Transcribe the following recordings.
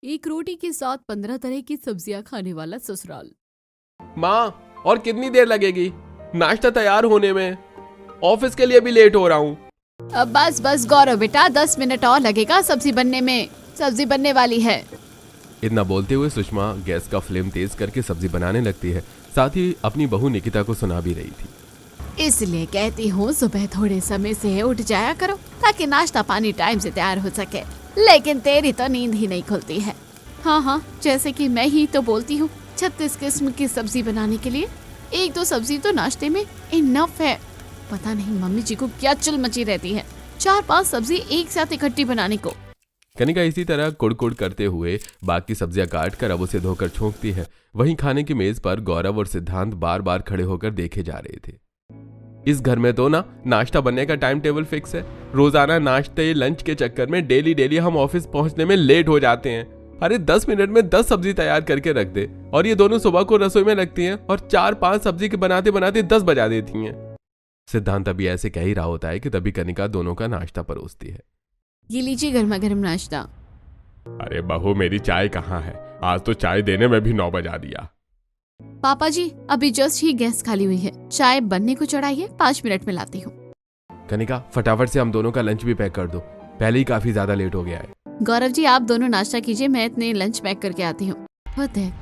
एक रोटी के साथ 15 तरह की सब्जियां खाने वाला ससुराल। माँ, और कितनी देर लगेगी नाश्ता तैयार होने में? ऑफिस के लिए भी लेट हो रहा हूँ। अब बस बस गौरव बेटा, 10 मिनट और लगेगा सब्जी बनने में। सब्जी बनने वाली है। इतना बोलते हुए सुषमा गैस का फ्लेम तेज करके सब्जी बनाने लगती है। साथ ही अपनी बहू निकिता को सुना भी रही थी। इसलिए कहती हूँ सुबह थोड़े समय से उठ जाया करो ताकि नाश्ता पानी टाइम से तैयार हो सके। लेकिन तेरी तो नींद ही नहीं खुलती है। हाँ, जैसे कि मैं ही तो बोलती हूँ 36 किस्म की सब्जी बनाने के लिए एक दो सब्जी तो नाश्ते में इनफ है। पता नहीं मम्मी जी को क्या चुल मची रहती है 4-5 सब्जी एक साथ इकट्ठी बनाने को। कनिका इसी तरह कुड़ करते हुए बाकी सब्जियां काट कर अब उसे धोकर छोंकती है। वहीं खाने की मेज पर गौरव और सिद्धांत बार बार खड़े होकर देखे जा रहे थे। इस घर में तो ना नाश्ता बनने का टाइम टेबल फिक्स है। रोजाना नाश्ते लंच के चक्कर में डेली हम ऑफिस पहुंचने में लेट हो जाते हैं। अरे 10 मिनट में 10 सब्जी तैयार करके रख दे, और ये दोनों सुबह को रसोई में लगती हैं और 4-5 सब्जी के बनाते बनाते 10 बजा देती हैं। सिद्धांत अभी ऐसे कह ही रहा होता है कि तभी कनिका दोनों का नाश्ता परोसती है। ये लीजिए गर्मा गर्म नाश्ता। अरे बहू, मेरी चाय कहाँ है? आज तो चाय देने में भी 9 बजा दिया। पापा जी, अभी जस्ट ही गैस खाली हुई है, चाय बनने को चढ़ाइए, 5 मिनट में लाती हूँ। कनिका, फटाफट से हम दोनों का लंच भी पैक कर दो, पहले ही काफी ज्यादा लेट हो गया है। गौरव जी, आप दोनों नाश्ता कीजिए, मैं इतने लंच पैक करके आती हूँ।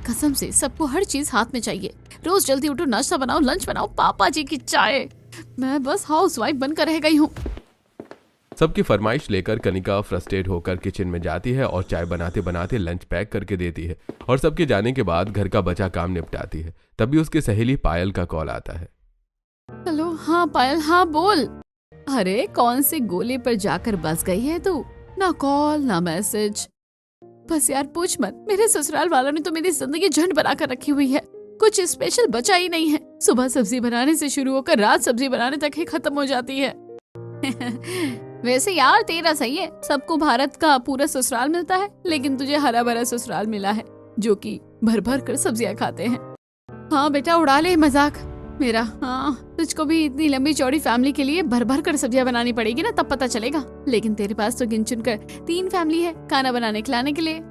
कसम से सबको हर चीज हाथ में चाहिए। रोज जल्दी उठो, नाश्ता बनाओ, लंच बनाओ, पापा जी की चाय। मैं बस हाउसवाइफ बनकर रह गई हूँ। सबकी फरमाइश लेकर कनिका फ्रस्ट्रेट होकर किचन में जाती है और चाय बनाते बनाते लंच पैक करके देती है और सबके जाने के बाद घर का बचा काम निपटाती है। तभी उसकी सहेली पायल का कॉल आता है। हेलो, हाँ पायल, हाँ बोल। अरे कौन से गोले पर जाकर बस गई है तू? ना कॉल ना मैसेज। बस यार पूछ मत, मेरे ससुराल वालों ने तो मेरी जिंदगी झंड बना कर रखी हुई है। कुछ स्पेशल बचा ही नहीं है। सुबह सब्जी बनाने से शुरू होकर रात सब्जी बनाने तक ही खत्म हो जाती है। वैसे यार तेरा सही है, सबको भारत का पूरा ससुराल मिलता है, लेकिन तुझे हरा भरा ससुराल मिला है जो कि भर भर कर सब्जियां खाते हैं। हाँ बेटा, उड़ा ले मजाक मेरा। हाँ, तुझको भी इतनी लंबी चौड़ी फैमिली के लिए भर भर कर सब्जियां बनानी पड़ेगी ना, तब पता चलेगा। लेकिन तेरे पास तो गिन चुन कर 3 फैमिली है खाना बनाने खिलाने के लिए।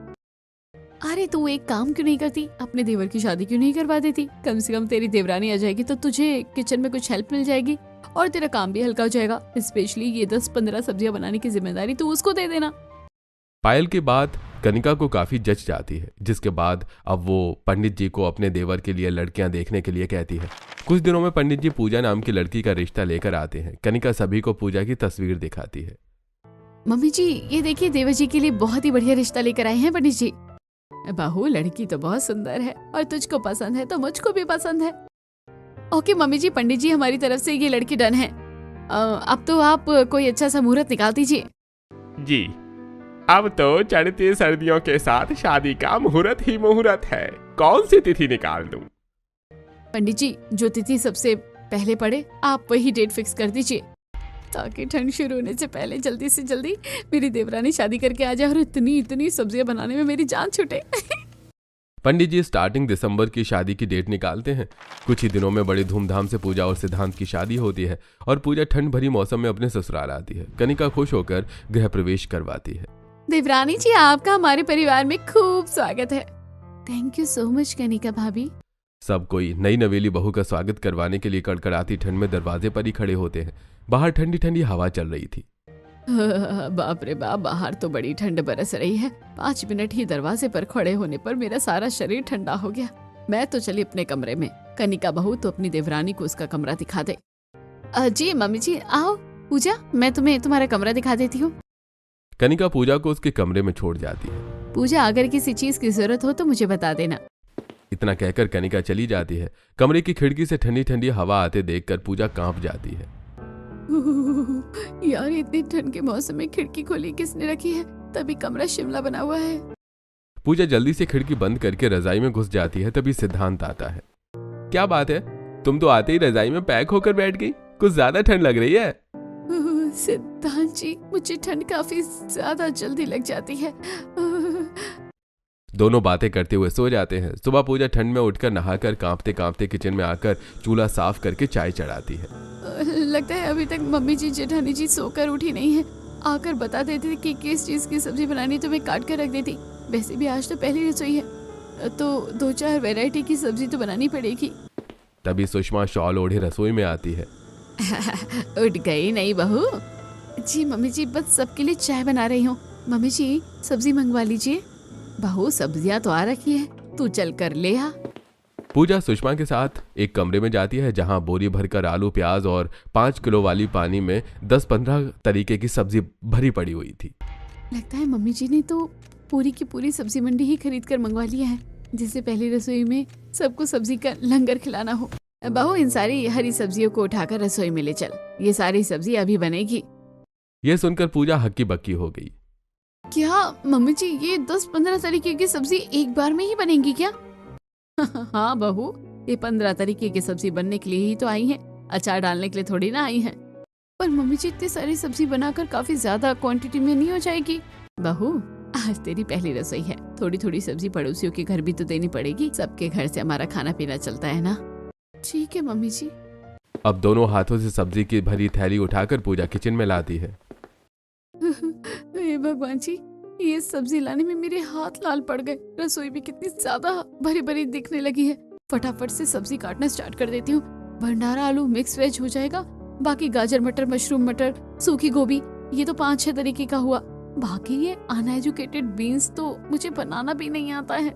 अरे तू एक काम क्यों नहीं करती, अपने देवर की शादी क्यों नहीं करवा देती? कम से कम तेरी देवरानी आ जाएगी तो तुझे किचन में कुछ हेल्प मिल जाएगी और तेरा काम भी हल्का हो जाएगा। स्पेशली ये 10-15 सब्जियां बनाने की जिम्मेदारी तू उसको दे देना। पायल की बात कनिका को काफी जच जाती है, जिसके बाद अब वो पंडित जी को अपने देवर के लिए लड़कियां देखने के लिए कहती है। कुछ दिनों में पंडित जी पूजा नाम की लड़की का रिश्ता लेकर आते हैं। कनिका सभी को पूजा की तस्वीर दिखाती है। मम्मी जी, ये देखिए देवर जी के लिए बहुत ही बढ़िया रिश्ता लेकर आए हैं पंडित जी। बहू, लड़की तो बहुत सुंदर है और तुझको पसंद है तो मुझको भी पसंद है। ओके मम्मी जी, पंडित जी हमारी तरफ से ये लड़की डन है। अब तो आप कोई अच्छा सा मुहूर्त निकाल दीजिए। जी, अब तो चढ़ती सर्दियों के साथ शादी का मुहूर्त ही मुहूर्त है। कौन सी तिथि निकाल दूं? पंडित जी, जो तिथि सबसे पहले पड़े आप वही डेट फिक्स कर दीजिए, ताकि ठंड शुरू होने से पहले जल्दी से जल्दी मेरी देवरानी शादी करके आ जाए और इतनी सब्जियां बनाने में मेरी जान छूटे। पंडित जी स्टार्टिंग दिसंबर की शादी की डेट निकालते हैं। कुछ ही दिनों में बड़ी धूमधाम से पूजा और सिद्धांत की शादी होती है और पूजा ठंड भरी मौसम में अपने ससुराल आती है। कनिका खुश होकर गृह प्रवेश करवाती है। देवरानी जी, आपका हमारे परिवार में खूब स्वागत है। Thank you so much Kanika भाभी। सब कोई नई नवेली बहू का स्वागत करवाने के लिए कड़कड़ाती ठंड में दरवाजे पर ही खड़े होते हैं। बाहर ठंडी ठंडी हवा चल रही थी। बाप रे बाप, बाहर तो बड़ी ठंड बरस रही है। 5 मिनट ही दरवाजे पर खड़े होने पर मेरा सारा शरीर ठंडा हो गया। मैं तो चली अपने कमरे में। कनिका बहू तो अपनी देवरानी को उसका कमरा दिखा दे। जी मम्मी जी, आओ पूजा, मैं तुम्हें तुम्हारा कमरा दिखा देती हूँ। कनिका पूजा को उसके कमरे में छोड़ जाती है। पूजा, अगर किसी चीज की जरूरत हो तो मुझे बता देना। इतना कहकर कनिका चली जाती है। कमरे की खिड़की से ठंडी ठंडी हवा आते देखकर पूजा कांप जाती है। यार, इतनी ठंड के मौसम में खिड़की खोली किसने रखी है? तभी कमरा शिमला बना हुआ है। पूजा जल्दी से खिड़की बंद करके रजाई में घुस जाती है। तभी सिद्धांत आता है। क्या बात है, तुम तो आते ही रजाई में पैक होकर बैठ गई, कुछ ज्यादा ठंड लग रही है। सिद्धांत जी, मुझे ठंड काफी ज्यादा जल्दी लग जाती है। दोनों बातें करते हुए सो जाते हैं। सुबह पूजा ठंड में उठकर नहाकर कांपते कांपते किचन में आकर चूल्हा साफ करके चाय चढ़ाती है। लगता है अभी तक मम्मी जी जेठानी जी सोकर उठी नहीं है। आकर बता देती कि किस चीज की सब्जी बनानी तो मैं काट कर रख देती। वैसे भी आज तो पहली रसोई है, तो 2-4 वैरायटी की सब्जी तो बनानी पड़ेगी। तभी सुषमा शॉल ओढ़े रसोई में आती है। उठ गई नहीं बहू? जी मम्मी जी, बस सबके लिए चाय बना रही हूँ। मम्मी जी सब्जी मंगवा लीजिए। बहू सब्जियां तो आ रखी है, तू चल कर ले आ। पूजा सुषमा के साथ एक कमरे में जाती है जहां बोरी भरकर आलू, प्याज और 5 किलो वाली पानी में 10-15 तरीके की सब्जी भरी पड़ी हुई थी। लगता है मम्मी जी ने तो पूरी की पूरी सब्जी मंडी ही खरीद कर मंगवा लिया है, जिससे पहली रसोई में सबको सब्जी का लंगर खिलाना हो। बहू इन सारी हरी सब्जियों को उठाकर रसोई में ले चल, ये सारी सब्जी अभी बनेगी। यह सुनकर पूजा हक्की बक्की हो गई। क्या मम्मी जी, ये 10-15 तरीके की सब्जी एक बार में ही बनेगी क्या? हाँ बहू, ये 15 तरीके की सब्जी बनने के लिए ही तो आई है, अचार डालने के लिए थोड़ी ना आई है। पर मम्मी जी इतनी सारी सब्जी बनाकर काफी ज्यादा क्वांटिटी में नहीं हो जाएगी? बहू आज तेरी पहली रसोई है, थोड़ी थोड़ी सब्जी पड़ोसियों के घर भी तो देनी पड़ेगी। सबके घर से हमारा खाना पीना चलता है ना। ठीक है मम्मी जी। अब दोनों हाथों से सब्जी की भरी थैली उठाकर पूजा किचन में लाती है। हे भगवान जी, ये सब्जी लाने में मेरे हाथ लाल पड़ गए। रसोई भी कितनी ज्यादा भरी भरी दिखने लगी है। फटाफट से सब्जी काटना स्टार्ट कर देती हूँ। भंडारा आलू मिक्स वेज हो जाएगा, बाकी गाजर मटर, मशरूम मटर, सूखी गोभी, ये तो 5-6 तरीके का हुआ। बाकी ये अनएजुकेटेड बीन्स तो मुझे बनाना भी नहीं आता है।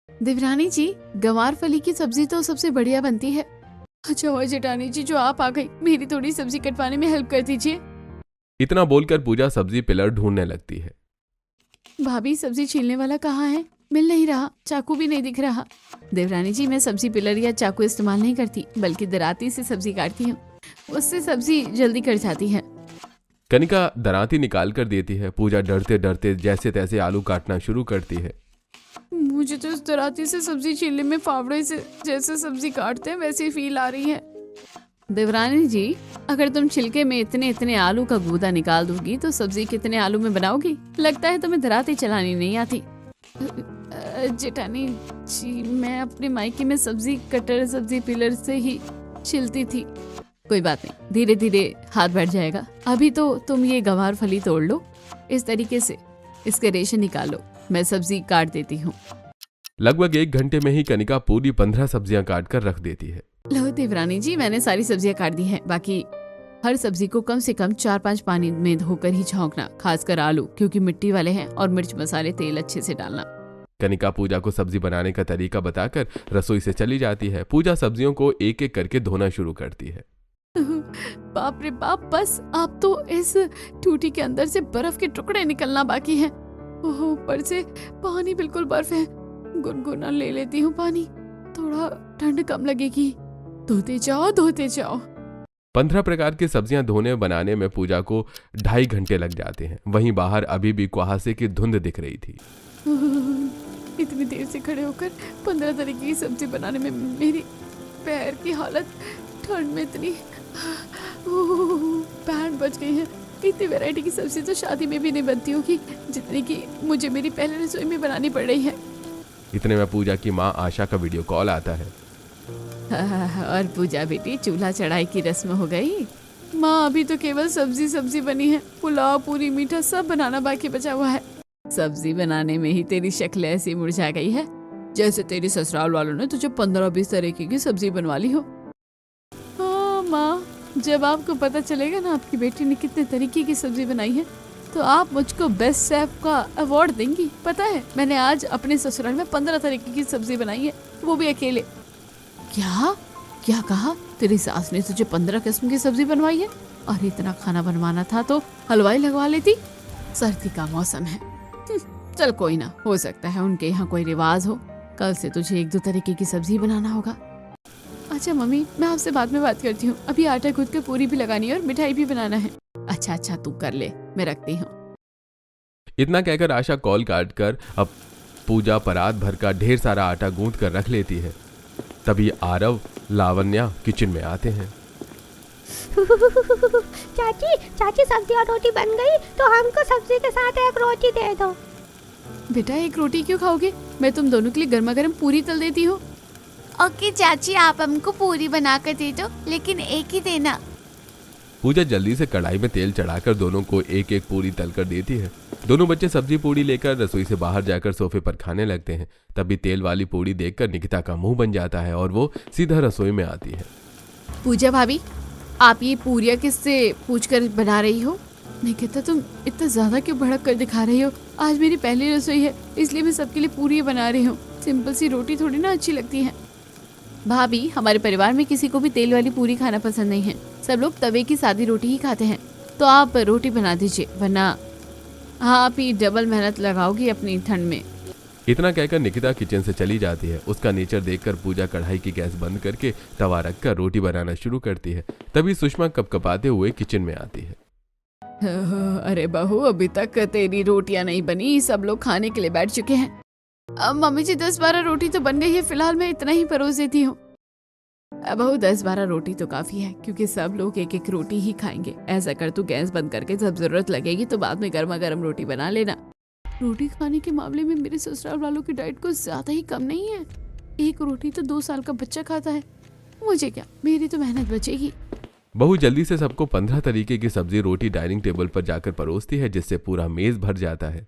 देवरानी जी, गंवार फली की सब्जी तो सबसे बढ़िया बनती है। अच्छा हुआ जेठानी जी जो आप आ गई, मेरी थोड़ी सब्जी कटवाने में हेल्प कर दीजिए। इतना बोलकर पूजा सब्जी पिलर ढूंढने लगती है। भाभी सब्जी छीलने वाला कहाँ है? मिल नहीं रहा, चाकू भी नहीं दिख रहा। देवरानी जी, मैं सब्जी पिलर या चाकू इस्तेमाल नहीं करती, बल्कि दराती से सब्जी काटती हूँ, उससे सब्जी जल्दी कट जाती है। कनिका दराती निकाल कर देती है। पूजा डरते डरते जैसे तैसे आलू काटना शुरू करती है। मुझे तो इस दराती से सब्जी छीलने में फावड़े से जैसे सब्जी काटते हैं वैसी फील आ रही है। देवरानी जी, अगर तुम छिलके में इतने इतने आलू का गूदा निकाल दोगी तो सब्जी कितने आलू में बनाओगी? लगता है तुम्हें दराती चलानी नहीं आती। जेठानी जी, मैं अपने मायके में सब्जी कटर सब्जी पिलर से ही छिलती थी। कोई बात नहीं, धीरे धीरे हाथ बढ़ जाएगा। अभी तो तुम ये गंवार फली तोड़ लो, इस तरीके से इसके रेशे निकालो, मैं सब्जी काट देती हूँ। लगभग 1 घंटे में ही कनिका पूरी 15 सब्जियां काट कर रख देती है। लो देवरानी जी, मैंने सारी सब्जियां काट दी हैं। बाकी हर सब्जी को कम से कम 4-5 पानी में धोकर ही छौंकना, खासकर आलू क्योंकि मिट्टी वाले हैं, और मिर्च मसाले तेल अच्छे से डालना। कनिका पूजा को सब्जी बनाने का तरीका बताकर रसोई से चली जाती है। पूजा सब्जियों को एक एक करके धोना शुरू करती है। बाप रे बाप, बस आप तो इस टूटी के अंदर से बर्फ के टुकड़े निकलना बाकी है। ओह, ऊपर से पानी बिल्कुल बर्फ है। गुनगुना ले लेती हूँ पानी, थोड़ा ठंड कम लगेगी। धोते जाओ धोते जाओ। 15 प्रकार की सब्जियां धोने बनाने में पूजा को 2.5 घंटे लग जाते हैं। वहीं बाहर अभी भी कुहासे की धुंध दिख रही थी। इतनी देर से खड़े होकर 15 तरीके की सब्जी बनाने में मेरी पैर की हालत, ठंड में इतनी बैंड बच गई है। इतनी वैरायटी की सब्जी तो शादी में भी नहीं बनती होगी जितनी कि मुझे मेरी पहले रसोई में बनानी पड़ रही है। इतने में पूजा की माँ आशा का वीडियो कॉल आता है। और पूजा बेटी, चूल्हा चढ़ाई की रस्म हो गई? माँ, अभी तो केवल सब्जी बनी है, पुलाव पूरी मीठा सब बनाना बाकी बचा हुआ है। सब्जी बनाने में ही तेरी शक्ल ऐसी मुरझा गई है जैसे तेरी ससुराल वालों ने तुझे 15-20 तरीके की सब्जी बनवा ली हो। हाँ माँ, जब आपको पता चलेगा ना आपकी बेटी ने कितने तरीके की सब्जी बनाई है तो आप मुझको बेस्ट शेफ का अवार्ड देंगी। पता है, मैंने आज अपने ससुराल में 15 तरीके की सब्जी बनाई है, वो भी अकेले। क्या कहा? तेरी सास ने तुझे 15 किस्म की सब्जी बनवाई है? और इतना खाना बनवाना था तो हलवाई लगवा लेती। सर्दी का मौसम है। चल कोई ना, हो सकता है उनके यहाँ कोई रिवाज हो। कल से तुझे 1-2 तरीके की सब्जी बनाना होगा। अच्छा मम्मी, मैं आपसे बाद में बात करती हूँ। अभी आटा गूंथ कर पूरी भी लगानी है और मिठाई भी बनाना है। अच्छा तू कर ले, मैं रखती हूँ। इतना कहकर आशा कॉल काट कर अब पूजा परात भर का ढेर सारा आटा गूंथ कर रख लेती है। तभी आरव, लावण्या किचन में आते हैं। चाची सब्जी और रोटी बन गई, तो हमको सब्जी के साथ एक रोटी दे दो। बेटा, एक रोटी क्यों खाओगे? मैं तुम दोनों के लिए गर्मा गर्म पूरी तल देती हूँ। ओके चाची, आप हमको पूरी बना कर दे दो, लेकिन एक ही देना। पूजा जल्दी से कढ़ाई में तेल चढ़ाकर दोनों को एक एक पूरी तल कर देती है। दोनों बच्चे सब्जी पूड़ी लेकर रसोई से बाहर जाकर सोफे पर खाने लगते हैं। तभी तेल वाली पूड़ी देखकर निकिता का मुंह बन जाता है और वो सीधा रसोई में आती है। पूजा भाभी, आप ये पूरियाँ किससे पूछ कर बना रही हो? निकिता, तुम इतना ज्यादा क्यों भड़क कर दिखा रही हो? आज मेरी पहली रसोई है, इसलिए मैं सबके लिए पूरी बना रही हूँ। सिंपल सी रोटी थोड़ी ना अच्छी लगती है। भाभी, हमारे परिवार में किसी को भी तेल वाली पूरी खाना पसंद नहीं है। सब लोग तवे की सादी रोटी ही खाते हैं। तो आप रोटी बना दीजिए, वरना आप ही डबल मेहनत लगाओगी अपनी ठंड में। इतना कहकर निकिता किचन से चली जाती है। उसका नेचर देखकर पूजा कढ़ाई की गैस बंद करके तवा रखकर रोटी बनाना शुरू करती है। तभी सुषमा कपकपाते हुए किचन में आती है। अरे बहू, अभी तक तेरी रोटियां नहीं बनी, सब लोग खाने के लिए बैठ चुके हैं। अब मम्मी जी 10-12 रोटी तो बन गई है, फिलहाल मैं इतना ही परोस देती हूँ। बहू 10-12 रोटी तो काफी है, क्योंकि सब लोग एक एक रोटी ही खाएंगे। ऐसा कर, तू गैस बंद करके जब जरूरत लगेगी तो बाद में गर्मा गर्म रोटी बना लेना। रोटी खाने के मामले में मेरे ससुराल वालों की डाइट कुछ ज्यादा ही कम नहीं है। एक रोटी तो 2 साल का बच्चा खाता है। मुझे क्या, मेरी तो मेहनत बचेगी। बहू जल्दी से सबको 15 तरीके की सब्जी रोटी डाइनिंग टेबल पर जाकर परोसती है, जिससे पूरा मेज भर जाता है।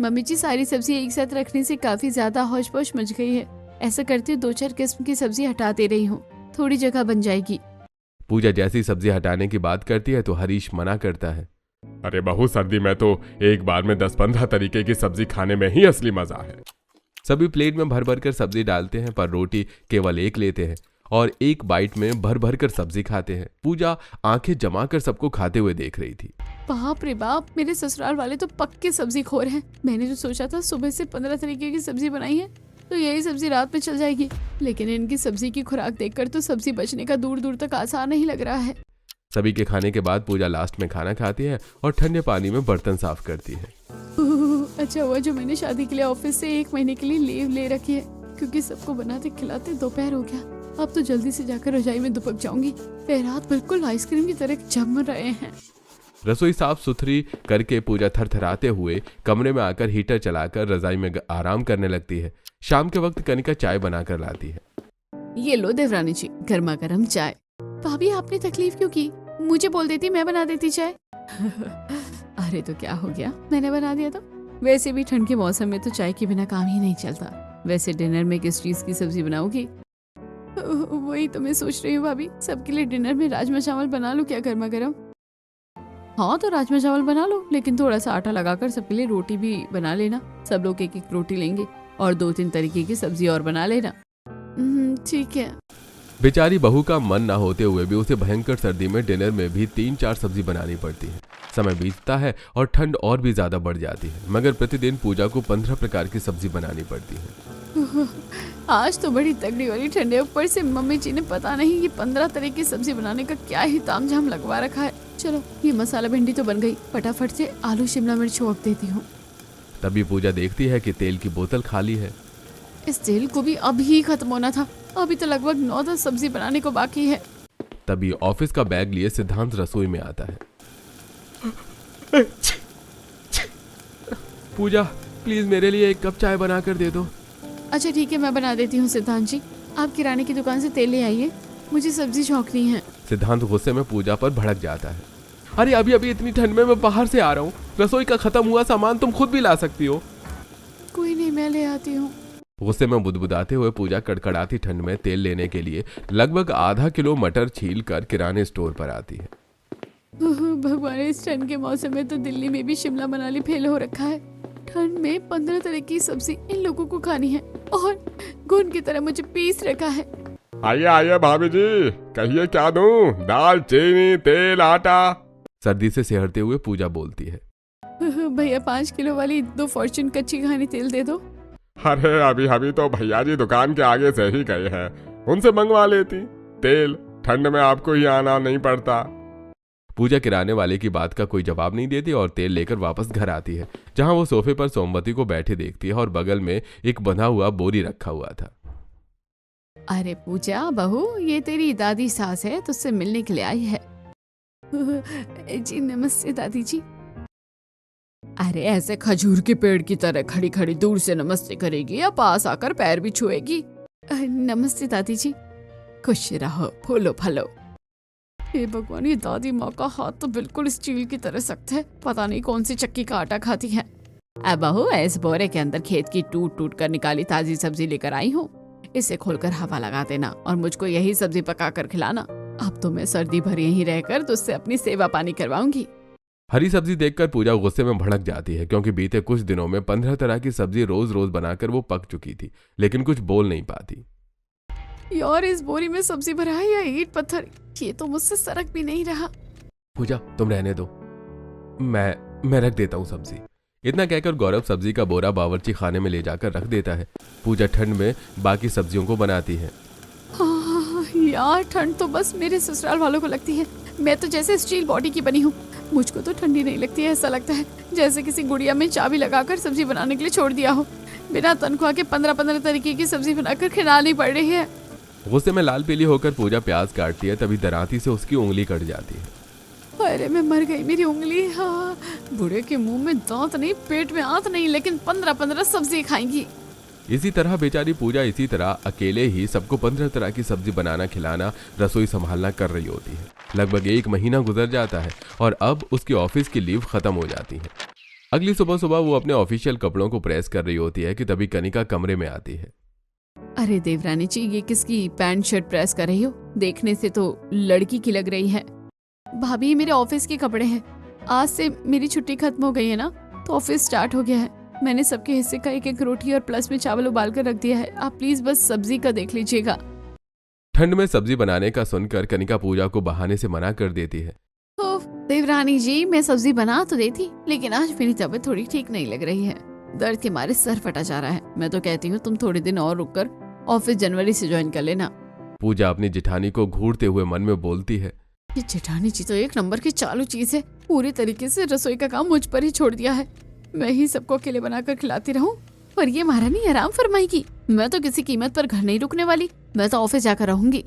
मम्मी जी, सारी सब्जी एक साथ रखने से काफी ज्यादा हौच पौच मच गई है। ऐसा करती हूँ 2-4 किस्म की सब्जी हटाते रही हूँ, थोड़ी जगह बन जाएगी। पूजा जैसी सब्जी हटाने की बात करती है तो हरीश मना करता है। अरे बहू, सर्दी में तो एक बार में 10-15 तरीके की सब्जी खाने में ही असली मजा है। सभी प्लेट में भर भर कर सब्जी डालते हैं, पर रोटी केवल एक लेते हैं और एक बाइट में भर भर कर सब्जी खाते हैं। पूजा आंखें जमाकर सबको खाते हुए देख रही थी। बाप रे बाप, मेरे ससुराल वाले तो पक्के सब्जी खोर हैं। मैंने जो सोचा था सुबह से 15 तरीके की सब्जी बनाई है, तो यही सब्जी रात में चल जाएगी। लेकिन इनकी सब्जी की खुराक देखकर तो सब्जी बचने का दूर दूर तक आसान नहीं लग रहा है। सभी के खाने के बाद पूजा लास्ट में खाना खाती है और ठंडे पानी में बर्तन साफ करती है। अच्छा हुआ जो मैंने शादी के लिए ऑफिस से 1 महीने के लिए लीव ले रखी है, क्योंकि सबको बनाते खिलाते दोपहर हो गया। अब तो जल्दी से जाकर रजाई में दुबक जाऊंगी। पैरात बिल्कुल आइसक्रीम की तरह जम रहे हैं। रसोई साफ सुथरी करके पूजा थरथराते हुए कमरे में आकर हीटर चलाकर रजाई में आराम करने लगती है। शाम के वक्त कनिका चाय बनाकर लाती है। ये लो देवरानी जी, गर्मा गर्म चाय। भाभी, आपने तकलीफ क्यों की? मुझे बोल देती, मैं बना देती चाय। अरे तो क्या हो गया, मैंने बना दिया तो। वैसे भी ठंड के मौसम में तो चाय के बिना काम ही नहीं चलता। वैसे डिनर में किस चीज की सब्जी बनाओगी? वही तो मैं सोच रही हूँ भाभी, सबके लिए डिनर में राजमा चावल बना लूं क्या गर्मा गर्म? हाँ तो राजमा चावल बना लो, लेकिन थोड़ा सा आटा लगाकर सबके लिए रोटी भी बना लेना। सब लोग एक एक रोटी लेंगे और 2-3 तरीके की सब्जी और बना लेना। ठीक है। बेचारी बहू का मन ना होते हुए भी उसे भयंकर सर्दी में डिनर में भी 3-4 सब्जी बनानी पड़ती है। समय बीतता है और ठंड और भी ज्यादा बढ़ जाती है, मगर प्रतिदिन पूजा को 15 प्रकार की सब्जी बनानी पड़ती है। आज तो बड़ी तगड़ी वाली ठंड है, ऊपर से मम्मी जी ने पता नहीं ये 15 तरह की सब्जी बनाने का क्या ही तामझाम लगवा रखा है। चलो, ये मसाला भिंडी तो बन गई, फटाफट से आलू शिमला मिर्च छोड़ देती हूँ। तभी पूजा देखती है कि तेल की बोतल खाली है। इस तेल को भी अभी ही खत्म होना था। अभी तो लगभग 9-10 सब्जी बनाने को बाकी है। तभी ऑफिस का बैग लिए सिद्धांत रसोई में आता है। पूजा, प्लीज मेरे लिए 1 कप चाय बना कर दे दो। अच्छा ठीक है, मैं बना देती हूँ सिद्धांत जी। आप किराने की दुकान से तेल ले आइए, मुझे सब्जी छौंकनी है। सिद्धांत गुस्से में पूजा पर भड़क जाता है। अरे अभी अभी इतनी ठंड में मैं बाहर से आ रहा हूँ, रसोई का खत्म हुआ सामान तुम खुद भी ला सकती हो। कोई नहीं, मैं ले आती हूँ। गुस्से में बुदबुदाते हुए पूजा कड़कड़ाती ठंड में तेल लेने के लिए लगभग आधा किलो मटर छील कर किराने स्टोर पर आती है। भगवान, इस ठंड के मौसम में तो दिल्ली में भी शिमला मनाली फेल हो रखा है। ठंड में 15 तरह की सब्जी इन लोगों को खानी है और घुन की तरह मुझे पीस रखा है। आइए आइए भाभी जी, कहिए क्या दूं? दाल, चीनी, तेल, आटा। सर्दी से सिहरते हुए पूजा बोलती है। भैया 5 किलो वाली 2 फॉर्च्यून कच्ची घानी तेल दे दो। अरे अभी तो भैया जी दुकान के आगे से ही गए हैं, उनसे मंगवा लेती तेल। ठंड में आपको ही आना नहीं पड़ता। पूजा किराने वाले की बात का कोई जवाब नहीं देती और तेल लेकर वापस घर आती है, जहां वो सोफे पर सोमवती को बैठे देखती है और बगल में एक बंधा हुआ बोरी रखा हुआ था। अरे पूजा बहू, ये तेरी दादी सास है, तुझसे मिलने के लिए आई है। जी नमस्ते दादी जी। अरे ऐसे खजूर के पेड़ की तरह खड़ी खड़ी दूर से नमस्ते करेगी या पास आकर पैर भी छुएगी? नमस्ते दादी जी, खुश रहो, फूलो फलो। हे भगवान, ये दादी माँ का हाथ तो बिल्कुल स्टील की तरह सख्त है। पता नहीं कौन सी चक्की का आटा खाती है। अब बहू, इस बोरे के अंदर खेत की टूट टूट कर निकाली ताजी सब्जी लेकर आई हूँ। इसे खोलकर हवा लगा देना और मुझको यही सब्जी पका कर खिलाना। अब तो मैं सर्दी भर यहीं रहकर तुझसे अपनी सेवा पानी करवाऊंगी। हरी सब्जी देखकर पूजा गुस्से में भड़क जाती है, क्योंकि बीते कुछ दिनों में 15 तरह की सब्जी रोज रोज बनाकर वो पक चुकी थी, लेकिन कुछ बोल नहीं पाती। यार, इस बोरी में सब्जी भरा है या ईंट पत्थर? ये तो मुझसे सरक भी नहीं रहा। पूजा, तुम रहने दो, मैं रख देता हूँ सब्जी। इतना कहकर गौरव सब्जी का बोरा बावर्ची खाने में ले जाकर रख देता है। पूजा ठंड में बाकी सब्जियों को बनाती है। हाँ यार, ठंड तो बस मेरे ससुराल वालों को लगती है। मैं तो जैसे स्टील बॉडी की बनी हूँ, मुझको तो ठंडी नहीं लगती है। ऐसा लगता है जैसे किसी गुड़िया में चाबी लगाकर सब्जी बनाने के लिए छोड़ दिया हो। बिना तनख्वाह के 15-15 तरीके की सब्जी बनाकर खिलानी पड़ रही है। गुस्से में लाल पीली होकर पूजा प्याज काटती है, तभी दरांती से उसकी उंगली कट जाती है। अरे मैं मर गई, मेरी उंगली। हाँ, बूढ़े के मुंह में दांत नहीं, पेट में आंत नहीं, लेकिन 15-15 सब्जी खाएंगी। इसी तरह बेचारी पूजा इसी तरह अकेले ही सबको 15 तरह की सब्जी बनाना, खिलाना, रसोई संभालना कर रही होती है। लगभग 1 महीना गुजर जाता है और अब उसकी ऑफिस की लीव खत्म हो जाती है। अगली सुबह सुबह वो अपने ऑफिशियल कपड़ों को प्रेस कर रही होती है कि तभी कनिका कमरे में आती है। अरे देवरानी जी, ये किसकी पैंट शर्ट प्रेस कर रही हो? देखने से तो लड़की की लग रही है। भाभी, मेरे ऑफिस के कपड़े हैं। आज से मेरी छुट्टी खत्म हो गई है ना, तो ऑफिस स्टार्ट हो गया है। मैंने सबके हिस्से का 1-1 रोटी और प्लस में चावल उबाल कर रख दिया है। आप प्लीज बस सब्जी का देख लीजिएगा। ठंड में सब्जी बनाने का सुनकर कनिका पूजा को बहाने से मना कर देती है। देवरानी जी, मैं सब्जी बना तो देती, लेकिन आज मेरी तबीयत थोड़ी ठीक नहीं लग रही है। दर्द के मारे सर फटा जा रहा है। मैं तो कहती हूँ तुम थोड़े दिन और रुककर ऑफिस जनवरी से ज्वाइन कर लेना। पूजा अपनी जेठानी को घूरते हुए मन में बोलती है, ये जेठानी जी तो 1 नंबर की चालू चीज है। पूरी तरीके से रसोई का काम मुझ पर ही छोड़ दिया है। मैं ही सबको अकेले बनाकर खिलाती रहूं, पर ये महारानी आराम फरमाएगी। मैं तो किसी कीमत पर घर नहीं रुकने वाली। मैं तो ऑफिस जाकर रहूंगी।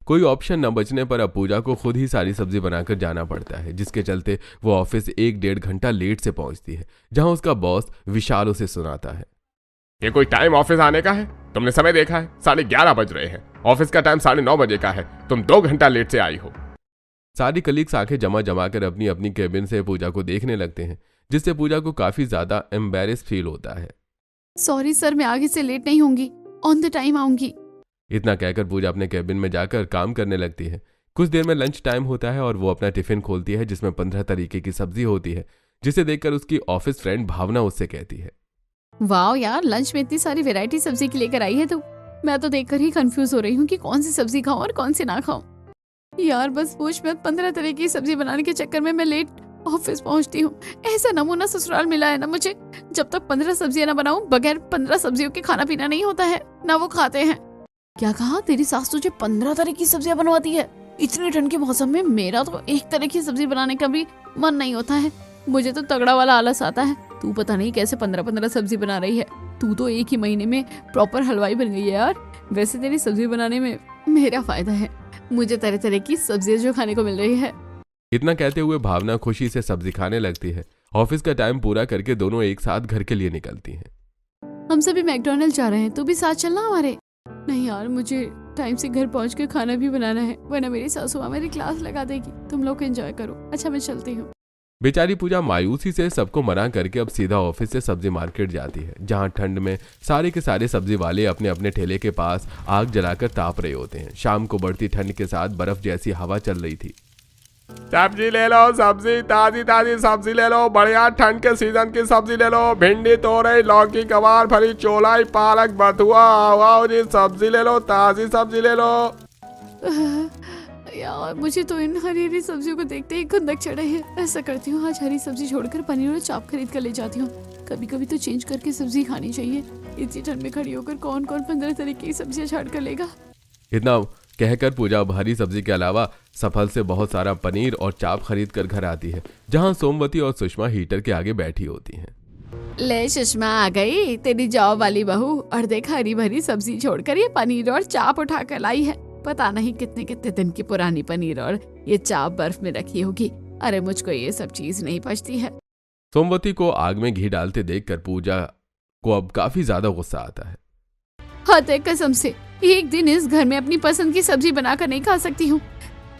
कोई ऑप्शन न बचने पर अब पूजा को खुद ही सारी सब्जी बनाकर जाना पड़ता है, जिसके चलते वो ऑफिस 1-1.5 घंटा लेट से पहुंचती है, जहां उसका बॉस विशाल उसे सुनाता है। ये कोई टाइम ऑफिस आने का है? तुमने समय देखा है? 11:30 बज रहे हैं। ऑफिस का टाइम 9:30 बजे का है। तुम 2 घंटा लेट से आई हो। सारी कलीग्स आंखें जमा कर अपनी अपनी केबिन से पूजा को देखने लगते हैं, जिससे पूजा को काफी ज्यादा एम्बेरेस फील होता है। सॉरी सर, मैं आगे से लेट नहीं होंगी, ऑन द टाइम आऊंगी। इतना कहकर पूजा अपने केबिन में जाकर काम करने लगती है। कुछ देर में लंच टाइम होता है और वो अपना टिफिन खोलती है, जिसमें 15 तरीके की सब्जी होती है, जिसे देखकर उसकी ऑफिस फ्रेंड भावना उससे कहती है, वाह यार, लंच में इतनी सारी वैरायटी सब्जी की लेकर आई है तू। मैं तो देखकर ही कंफ्यूज हो रही हूँ कि कौन सी सब्जी खाऊं और कौन सी ना खाऊं। यार बस पूछ मत, 15 तरह की सब्जी बनाने के चक्कर में मैं लेट ऑफिस पहुंचती हूँ। ऐसा नमूना ससुराल मिला है ना मुझे। जब तक 15 सब्जियां ना बनाऊं, बगैर 15 सब्जियों के खाना पीना नहीं होता है, ना वो खाते हैं। क्या कहा? तेरी सास तुझे 15 तरह की सब्जियां बनवाती है? इतनी ठंड के मौसम में मेरा तो 1 तरह की सब्जी बनाने का भी मन नहीं होता है। मुझे तो तगड़ा वाला आलस आता है। तू पता नहीं कैसे 15-15 सब्जी बना रही है। तू तो 1 ही महीने में प्रॉपर हलवाई बन गई है यार। वैसे तेरी सब्जी बनाने में मेरा फायदा है। मुझे तरह तरह की सब्जियां जो खाने को मिल रही है। इतना कहते हुए भावना खुशी से सब्जी खाने लगती है। ऑफिस का टाइम पूरा करके दोनों एक साथ घर के लिए निकलती हैं। हम सभी मैकडॉनल्ड जा रहे हैं, तू भी साथ चलना हमारे। नहीं यार, मुझे टाइम से घर पहुंच के खाना भी बनाना है, वरना मेरी सासू माँ मेरी क्लास लगा देगी। तुम लोग एंजॉय करो। अच्छा, मैं चलती हूँ। बेचारी पूजा मायूसी से सबको मना करके अब सीधा ऑफिस से सब्जी मार्केट जाती है, जहां ठंड में सारे के सारे सब्जी वाले अपने अपने ठेले के पास आग जलाकर ताप रहे होते हैं। शाम को बढ़ती ठंड के साथ बर्फ जैसी हवा चल रही थी। सब्जी ले लो, सब्जी ताजी ताजी सब्जी ले लो। बढ़िया ठंड के सीजन की सब्जी ले लो। भिंडी, तोरई, लौकी, गवार फली, चोलाई, पालक, बथुआ। वाह जी, सब्जी ले लो, ताजी सब्जी ले लो। यार मुझे तो इन हरी हरी सब्जियों को देखते ही खुंदक चढ़े है। ऐसा करती हूँ, आज हरी सब्जी छोड़कर पनीर और चाप खरीद कर ले जाती हूँ। कभी कभी तो चेंज करके सब्जी खानी चाहिए। इतनी ठंड में खड़ी होकर कौन कौन 15 तरह की सब्जियां छाट कर लेगा। इतना कहकर पूजा अब हरी सब्जी के अलावा सफल से बहुत सारा पनीर और चाप खरीद कर घर आती है, जहाँ सोमवती और सुषमा हीटर के आगे बैठी होती हैं। ले सुषमा, आ गई तेरी जॉब वाली बहू। और देख, हरी भरी सब्जी छोड़कर ये पनीर और चाप उठा कर लाई है। पता नहीं कितने कितने दिन की पुरानी पनीर और ये चाप बर्फ में रखी होगी। अरे मुझको ये सब चीज नहीं पचती है। सोमवती को आग में घी डालते देखकर पूजा को अब काफी ज्यादा गुस्सा आता है। हाँ, कसम से एक दिन इस घर में अपनी पसंद की सब्जी बनाकर नहीं खा सकती हूँ।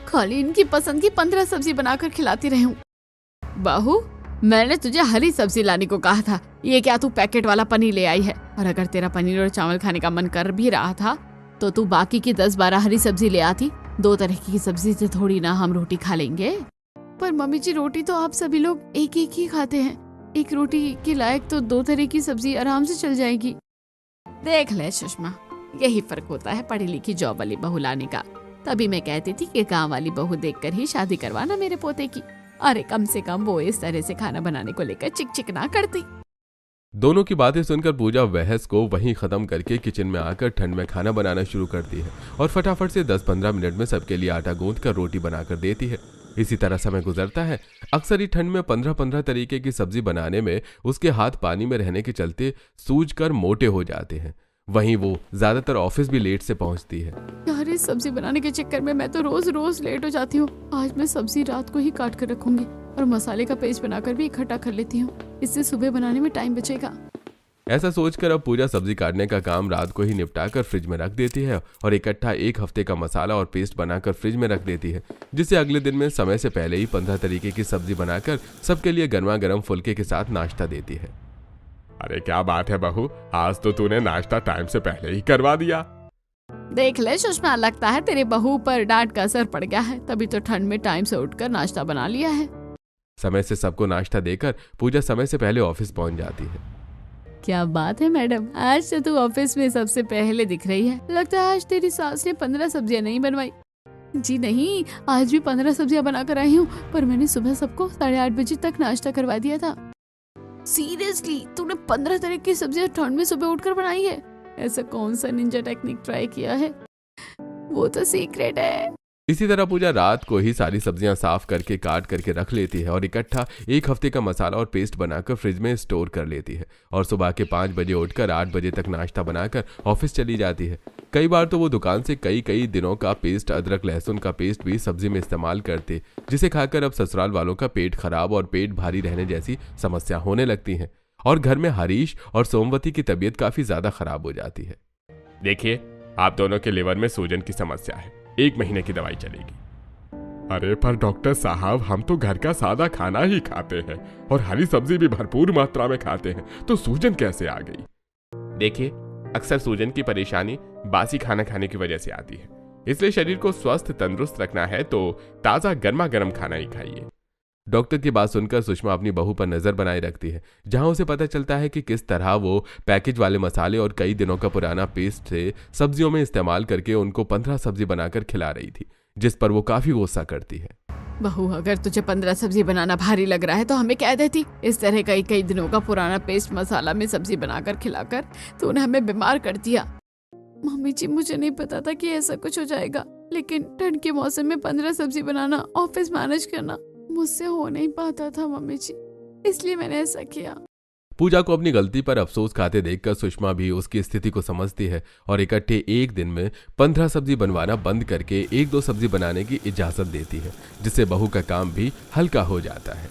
खाली इनकी पसंद की 15 सब्जी बनाकर खिलाती रही हूँ। बहू, मैंने तुझे हरी सब्जी लाने को कहा था, ये क्या तू पैकेट वाला पनीर ले आई है? और अगर तेरा पनीर और चावल खाने का मन कर भी रहा था तो तू बाकी की 10-12 हरी सब्जी ले आती। 2 तरह की सब्जी से थोड़ी ना हम रोटी खा लेंगे। पर मम्मी जी, रोटी तो आप सभी लोग एक एक ही खाते हैं, एक रोटी के लायक तो 2 तरह की सब्जी आराम से चल जाएगी। देख ले सुषमा, यही फर्क होता है पढ़ी लिखी जॉब वाली बहू लाने का। तभी मैं कहती थी कि गांव वाली बहू देखकर ही शादी करवाना मेरे पोते की। अरे कम से कम वो इस तरह से खाना बनाने को लेकर चिक चिक ना करती। दोनों की बातें सुनकर पूजा बहस को वहीं खत्म करके किचन में आकर ठंड में खाना बनाना शुरू करती है और फटाफट से 10-15 मिनट में सबके लिए आटा गूंथ कर रोटी बनाकर देती है। इसी तरह समय गुजरता है। अक्सर ही ठंड में 15-15 तरीके की सब्जी बनाने में उसके हाथ पानी में रहने के चलते सूज कर मोटे हो जाते हैं। वहीं वो ज्यादातर ऑफिस भी लेट से पहुंचती है। यार, इस सब्जी बनाने के चक्कर में मैं तो रोज रोज लेट हो जाती हूँ। आज मैं सब्जी रात को ही काट कर रखूंगी और मसाले का पेस्ट बनाकर भी इकट्ठा कर लेती हूँ। इससे सुबह बनाने में टाइम बचेगा। ऐसा सोचकर अब पूजा सब्जी काटने का काम रात को ही निपटाकर फ्रिज में रख देती है और इकट्ठा 1 हफ्ते का मसाला और पेस्ट बनाकर फ्रिज में रख देती है, जिससे अगले दिन में समय से पहले ही 15 तरीके की सब्जी बनाकर सबके लिए गर्मा गर्म फुल्के के साथ नाश्ता देती है। अरे क्या बात है बहू, आज तो तूने नाश्ता टाइम से पहले ही करवा दिया। देख ले सुषमा, लगता है तेरे बहू पर डांट का असर पड़ गया है, तभी तो ठंड में टाइम से उठकर नाश्ता बना लिया है। समय से सबको नाश्ता देकर पूजा समय से पहले ऑफिस पहुंच जाती है। क्या बात है मैडम, आज तो तू ऑफिस में सबसे पहले दिख रही है। लगता है आज तेरी सास ने 15 सब्जियां नहीं बनवाई। जी नहीं, आज भी 15 सब्जियां बनाकर आई हूँ, पर मैंने सुबह सबको 8:30 बजे तक नाश्ता करवा दिया था। सीरियसली, तूने 15 तरह की सब्जियां ठंड में सुबह उठकर बनाई है? ऐसा कौन सा निंजा टेक्निक ट्राई किया है? वो तो सीक्रेट है। इसी तरह पूजा रात को ही सारी सब्जियां साफ करके काट करके रख लेती है और इकट्ठा 1 हफ्ते का मसाला और पेस्ट बनाकर फ्रिज में स्टोर कर लेती है और सुबह के 5 बजे उठकर 8 बजे तक नाश्ता बनाकर ऑफिस चली जाती है। कई बार तो वो दुकान से कई दिनों का पेस्ट, अदरक लहसुन का पेस्ट भी सब्जी में इस्तेमाल करते, जिसे खाकर अब ससुराल वालों का पेट खराब और पेट भारी रहने जैसी समस्या होने लगती है और घर में हरीश और सोमवती की तबीयत काफी ज्यादा खराब हो जाती है। देखिए, आप दोनों के लिवर में सूजन की समस्या है, 1 महीने की दवाई चलेगी। अरे पर डॉक्टर साहब, हम तो घर का सादा खाना ही खाते हैं और हरी सब्जी भी भरपूर मात्रा में खाते हैं, तो सूजन कैसे आ गई? देखिए, अक्सर सूजन की परेशानी बासी खाना खाने की वजह से आती है, इसलिए शरीर को स्वस्थ तंदुरुस्त रखना है तो ताजा गर्मा गर्म खाना ही खाइए। डॉक्टर की बात सुनकर सुषमा अपनी बहू पर नजर बनाए रखती है, जहां उसे पता चलता है कि किस तरह वो पैकेज वाले मसाले और कई दिनों का पुराना पेस्ट से सब्जियों में इस्तेमाल करके उनको 15 सब्जी बनाकर खिला रही थी, जिस पर वो काफी गुस्सा करती है। बहू, अगर तुझे 15 सब्जी बनाना भारी लग रहा है तो हमें कह देती। इस तरह कई दिनों का पुराना पेस्ट मसाला में सब्जी बनाकर खिलाकर तूने हमें बीमार कर दिया। मम्मी जी, मुझे नहीं पता था कि ऐसा कुछ हो जाएगा, लेकिन ठंड के मौसम में 15 सब्जी बनाना, ऑफिस मैनेज करना मुझसे हो नहीं पाता था मम्मी जी, इसलिए मैंने ऐसा किया। पूजा को अपनी गलती पर अफसोस खाते देखकर सुषमा भी उसकी स्थिति को समझती है और इकट्ठे एक दिन में 15 सब्जी बनवाना बंद करके 1-2 सब्जी बनाने की इजाजत देती है, जिससे बहू का काम भी हल्का हो जाता है।